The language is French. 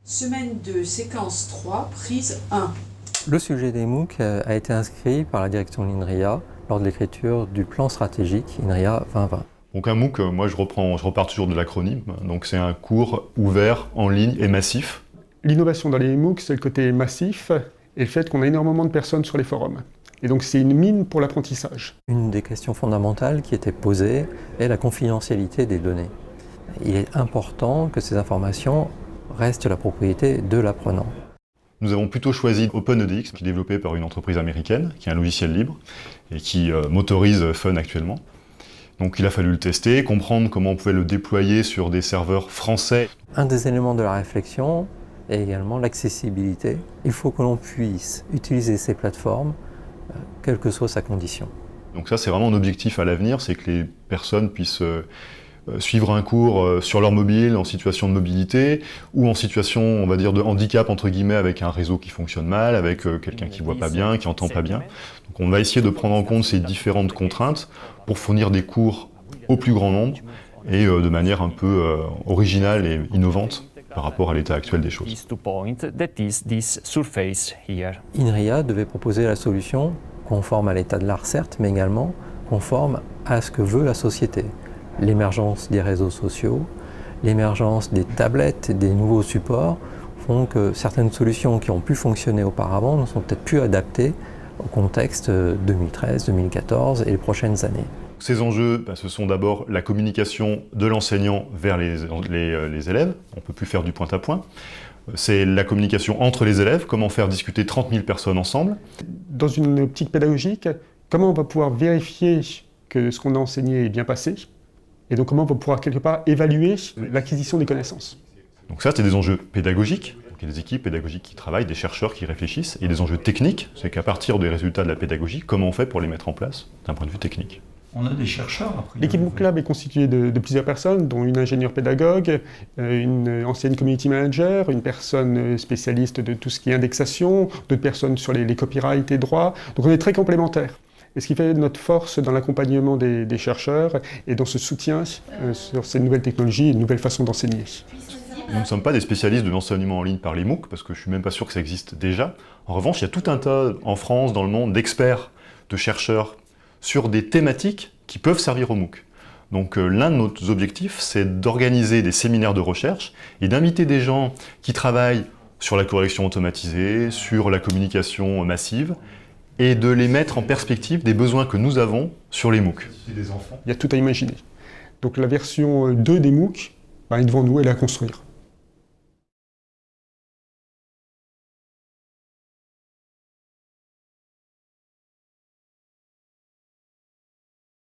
Semaine de séquence 3, prise 1. Le sujet des MOOC a été inscrit par la direction de l'INRIA lors de l'écriture du plan stratégique INRIA 2020. Donc un MOOC, moi je repars toujours de l'acronyme, donc c'est un cours ouvert, en ligne et massif. L'innovation dans les MOOC, c'est le côté massif et le fait qu'on a énormément de personnes sur les forums. Et donc c'est une mine pour l'apprentissage. Une des questions fondamentales qui était posée est la confidentialité des données. Il est important que ces informations restent la propriété de l'apprenant. Nous avons plutôt choisi OpenEDX, qui est développé par une entreprise américaine, qui est un logiciel libre et qui motorise Fun actuellement. Donc il a fallu le tester, comprendre comment on pouvait le déployer sur des serveurs français. Un des éléments de la réflexion est également l'accessibilité. Il faut que l'on puisse utiliser ces plateformes, quelle que soit sa condition. Donc ça c'est vraiment un objectif à l'avenir, c'est que les personnes puissent suivre un cours sur leur mobile, en situation de mobilité, ou en situation, on va dire, de handicap, entre guillemets, avec un réseau qui fonctionne mal, avec quelqu'un qui voit pas bien, qui entend pas bien. Donc on va essayer de prendre en compte ces différentes contraintes pour fournir des cours au plus grand nombre et de manière un peu originale et innovante par rapport à l'état actuel des choses. INRIA devait proposer la solution conforme à l'état de l'art, certes, mais également conforme à ce que veut la société. L'émergence des réseaux sociaux, l'émergence des tablettes, des nouveaux supports font que certaines solutions qui ont pu fonctionner auparavant ne sont peut-être plus adaptées au contexte 2013, 2014 et les prochaines années. Ces enjeux, ce sont d'abord la communication de l'enseignant vers les élèves, on ne peut plus faire du point à point. C'est la communication entre les élèves, comment faire discuter 30 000 personnes ensemble. Dans une optique pédagogique, comment on va pouvoir vérifier que ce qu'on a enseigné est bien passé? Et donc comment on va pouvoir quelque part évaluer l'acquisition des connaissances. Donc ça, c'est des enjeux pédagogiques. Donc, il y a des équipes pédagogiques qui travaillent, des chercheurs qui réfléchissent. Et des enjeux techniques, c'est qu'à partir des résultats de la pédagogie, comment on fait pour les mettre en place d'un point de vue technique. On a des chercheurs après. L'équipe MOOC Lab est constituée de plusieurs personnes, dont une ingénieure pédagogue, une ancienne community manager, une personne spécialiste de tout ce qui est indexation, d'autres personnes sur les copyrights et droits. Donc on est très complémentaires. Et ce qui fait notre force dans l'accompagnement des chercheurs et dans ce soutien sur ces nouvelles technologies et de nouvelles façons d'enseigner. Nous ne sommes pas des spécialistes de l'enseignement en ligne par les MOOC, parce que je ne suis même pas sûr que ça existe déjà. En revanche, il y a tout un tas, en France, dans le monde, d'experts, de chercheurs, sur des thématiques qui peuvent servir aux MOOC. Donc l'un de nos objectifs, c'est d'organiser des séminaires de recherche et d'inviter des gens qui travaillent sur la correction automatisée, sur la communication massive, et de les mettre en perspective des besoins que nous avons sur les MOOC. Il y a tout à imaginer. Donc la version 2 des MOOC est devant nous, elle est à construire.